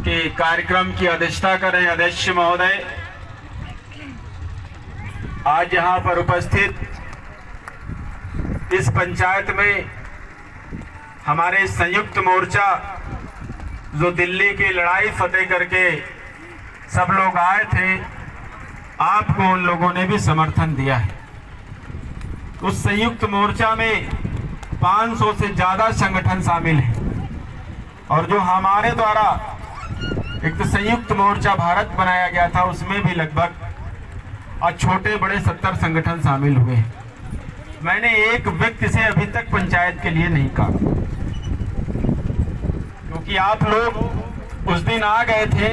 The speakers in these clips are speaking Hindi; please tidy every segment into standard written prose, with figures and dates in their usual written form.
के कार्यक्रम की अध्यक्षता करें अध्यक्ष महोदय, आज यहाँ पर उपस्थित इस पंचायत में हमारे संयुक्त मोर्चा जो दिल्ली की लड़ाई फतेह करके सब लोग आए थे, आपको उन लोगों ने भी समर्थन दिया है। उस संयुक्त मोर्चा में 500 से ज़्यादा संगठन शामिल हैं और जो हमारे द्वारा एक तो संयुक्त मोर्चा भारत बनाया गया था, उसमें भी लगभग और छोटे बड़े 70 संगठन शामिल हुए हैं। मैंने एक व्यक्ति से अभी तक पंचायत के लिए नहीं कहा, क्योंकि आप लोग उस दिन आ गए थे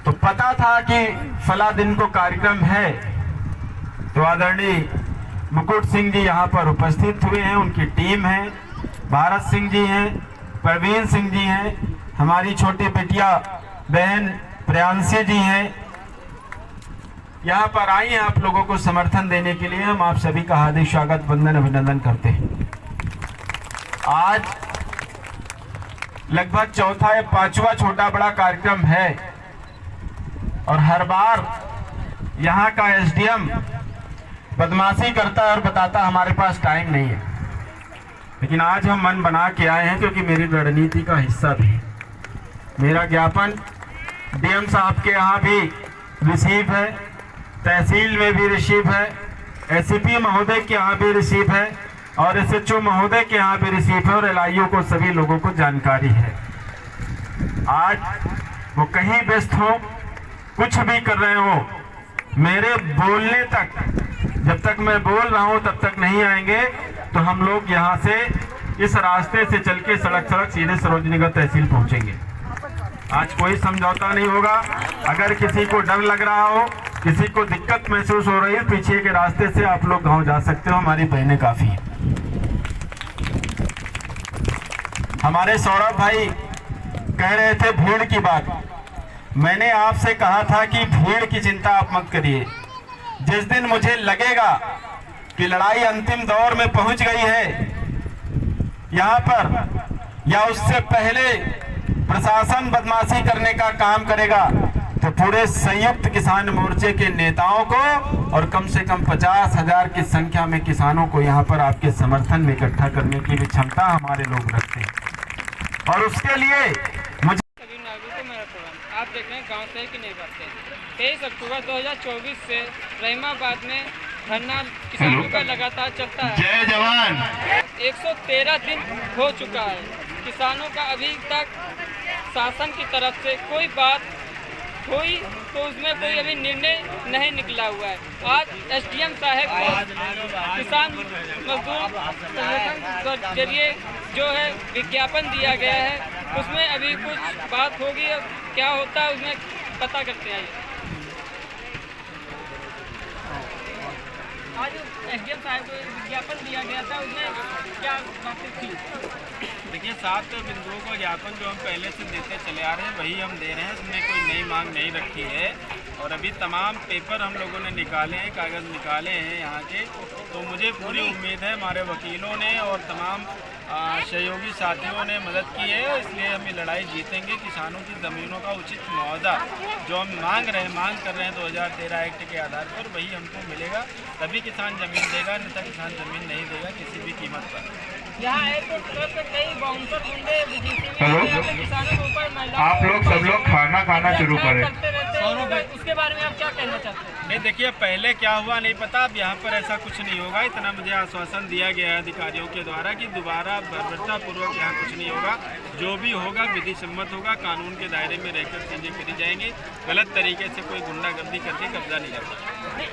तो पता था कि फला दिन को कार्यक्रम है। तो आदरणीय मुकुट सिंह जी यहाँ पर उपस्थित हुए हैं, उनकी टीम है, भारत सिंह जी हैं, प्रवीण सिंह जी हैं, हमारी छोटी बेटिया बहन प्रियांशी जी हैं, यहाँ पर आई हैं आप लोगों को समर्थन देने के लिए। हम आप सभी का हार्दिक स्वागत, वंदन, अभिनंदन करते हैं। आज लगभग चौथा या पांचवा छोटा बड़ा कार्यक्रम है और हर बार यहाँ का एसडीएम बदमाशी करता है और बताता हमारे पास टाइम नहीं है, लेकिन आज हम मन बना के आए हैं क्योंकि मेरी रणनीति का हिस्सा भी है। मेरा ज्ञापन डीएम साहब के यहाँ भी रिसीव है, तहसील में भी रिसीव है, एससीपी महोदय के यहाँ भी रिसीव है और एसएचओ महोदय के यहाँ भी रिसीव है और एलआईओ को सभी लोगों को जानकारी है। आज वो कहीं व्यस्त हो, कुछ भी कर रहे हो, मेरे बोलने तक, जब तक मैं बोल रहा हूं तब तक नहीं आएंगे तो हम लोग यहां से इस रास्ते से चल के सड़क सीधे सरोजनीनगर तहसील पहुंचेंगे। आज कोई समझौता नहीं होगा। अगर किसी को डर लग रहा हो, किसी को दिक्कत महसूस हो रही है, पीछे के रास्ते से आप लोग गांव जा सकते हो, हमारी बहनें काफी हैं। हमारे सौरभ भाई कह रहे थे भीड़ की बात, मैंने आपसे कहा था कि भीड़ की चिंता आप मत करिए। जिस दिन मुझे लगेगा कि लड़ाई अंतिम दौर में पहुंच गई है यहाँ पर, या उससे पहले प्रशासन बदमाशी करने का काम करेगा, तो पूरे संयुक्त किसान मोर्चे के नेताओं को और कम से कम 50,000 की संख्या में किसानों को यहाँ पर आपके समर्थन में इकट्ठा करने की भी क्षमता हमारे लोग रखते हैं। और उसके लिए मुझे आप देख रहे हैं गाँव शहर की नहीं बातें। 23 अक्टूबर 2024 से रहीमाबाद में धरना किसानों का लगातार चलता है। जय जवान। 113 दिन हो चुका है, किसानों का अभी तक शासन की तरफ से कोई बात हुई तो उसमें कोई अभी निर्णय नहीं निकला हुआ है। आज एसडीएम साहब को किसान मजदूर संगठन के जरिए जो है विज्ञापन दिया गया है, उसमें अभी कुछ बात होगी, क्या होता है उसमें पता करते हैं। आज एसडीएम साहब को विज्ञापन दिया गया था, उसमें क्या बातें थी? देखिए, 7 बिंदुओं का ज्ञापन जो हम पहले से देते चले आ रहे हैं वही हम दे रहे हैं, उसमें कोई नई मांग नहीं रखी है। और अभी तमाम पेपर हम लोगों ने निकाले हैं, कागज़ निकाले हैं यहाँ के, तो मुझे पूरी उम्मीद है हमारे वकीलों ने और तमाम सहयोगी साथियों ने मदद की है, इसलिए हम ये लड़ाई जीतेंगे। किसानों की ज़मीनों का उचित मुआवजा जो हम मांग कर रहे हैं 2013 एक्ट के आधार पर, वही हमको मिलेगा, तभी किसान ज़मीन देगा, नहीं तो किसान ज़मीन नहीं देगा किसी भी कीमत पर। यहाँ एयरपोर्ट तरफ से कई बाउंसर गुंडे किसानों के ऊपर आप लोग सब लोग खाना खाना शुरू करें। उसके बारे में आप क्या कहना चाहते हैं? नहीं, देखिए, पहले क्या हुआ नहीं पता, अब यहाँ पर ऐसा कुछ नहीं होगा। इतना मुझे आश्वासन दिया गया है अधिकारियों के द्वारा कि दोबारा बर्बरतापूर्वक यहाँ कुछ नहीं होगा, जो भी होगा विधि सम्मत होगा, कानून के दायरे में रहकर चीज़ें करी जाएंगी। गलत तरीके से कोई गुंडागर्दी करके कब्जा नहीं करता।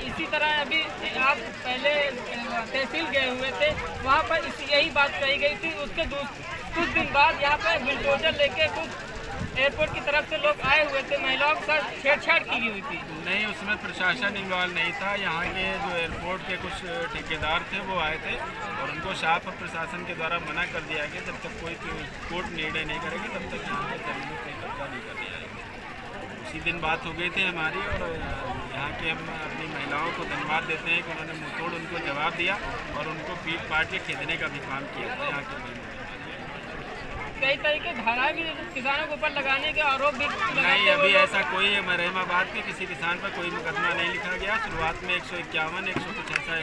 इसी तरह अभी आप पहले तहसील गए हुए थे, वहाँ पर यही बात कही गई थी। उसके कुछ दिन बाद यहाँ पर बुलडोजर लेके कुछ एयरपोर्ट की तरफ से लोग आए हुए थे, महिलाओं के साथ छेड़छाड़ की हुई थी। नहीं, उसमें प्रशासन इन्वॉल्व नहीं था। यहाँ के जो एयरपोर्ट के कुछ ठेकेदार थे वो आए थे और उनको साफ प्रशासन के द्वारा मना कर दिया गया, जब तक कोई कोर्ट निर्णय नहीं करेगी तब तक यहाँ पर जमीनों पर कब्जा नहीं कर दिया जाएगा। उसी दिन बात हो गई थी हमारी, और यहाँ के हम अपनी महिलाओं को धन्यवाद देते हैं कि उन्होंने मुंहतोड़ उनको जवाब दिया और उनको पीट पाट के खेदने का भी काम किया था यहाँ के महिलाओं। कई तरीके धाराएं भी किसानों के ऊपर लगाने के आरोप भी नहीं, अभी ऐसा कोई रहमाबाद के किसी किसान पर कोई मुकदमा नहीं लिखा गया। शुरुआत में 151, 100 ऐसा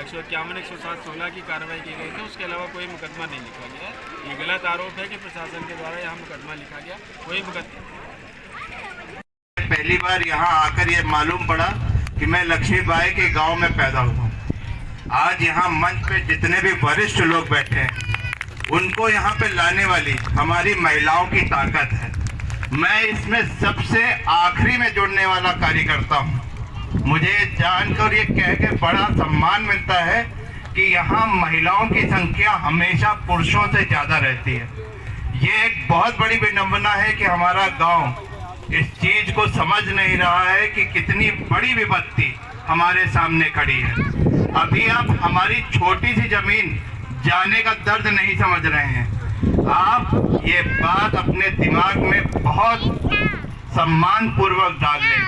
151, 107, 16 की कार्रवाई की गई थी। उसके अलावा कोई मुकदमा नहीं लिखा गया। ये गलत आरोप है कि प्रशासन के द्वारा यहाँ मुकदमा लिखा गया, कोई मुकदमा। पहली बार यहाँ आकर ये मालूम पड़ा कि मैं लक्ष्मीबाई के गांव में पैदा हुआ। आज यहाँ मंच पे जितने भी वरिष्ठ लोग बैठे हैं उनको यहाँ पे लाने वाली हमारी महिलाओं की ताकत है। मैं इसमें सबसे आखिरी में जुड़ने वाला कार्यकर्ता हूँ। मुझे जानकर ये कह के बड़ा सम्मान मिलता है कि यहाँ महिलाओं की संख्या हमेशा पुरुषों से ज्यादा रहती है। ये एक बहुत बड़ी विडंबना है कि हमारा गांव इस चीज को समझ नहीं रहा है कि कितनी बड़ी विपत्ति हमारे सामने खड़ी है। अभी आप हमारी छोटी सी जमीन जाने का दर्द नहीं समझ रहे हैं। आप ये बात अपने दिमाग में बहुत सम्मान पूर्वक डाल लें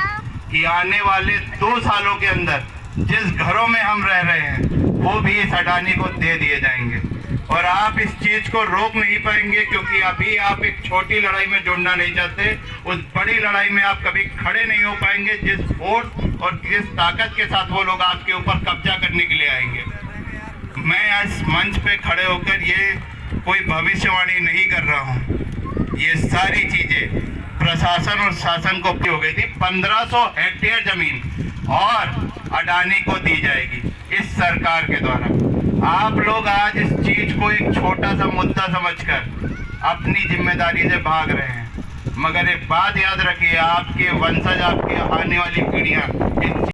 कि आने वाले 2 सालों के अंदर जिस घरों में हम रह रहे हैं वो भी इस अडानी को दे दिए जाएंगे और आप इस चीज को रोक नहीं पाएंगे, क्योंकि अभी आप एक छोटी लड़ाई में जुड़ना नहीं चाहते। उस बड़ी लड़ाई में आप कभी खड़े नहीं हो पाएंगे जिस फोर्स और जिस ताकत के साथ वो लोग आपके ऊपर कब्जा करने के लिए आएंगे। मैं इस मंच पे खड़े होकर ये कोई भविष्यवाणी नहीं कर रहा हूँ। ये सारी चीजें प्रशासन और शासन को हो गई थी। 1500 हेक्टेयर जमीन और अडानी को दी जाएगी इस सरकार के द्वारा। आप लोग आज इस चीज को एक छोटा सा मुद्दा समझकर अपनी जिम्मेदारी से भाग रहे हैं, मगर एक बात याद रखिए, आपके वंशज, आपकी आने वाली पीढ़ियां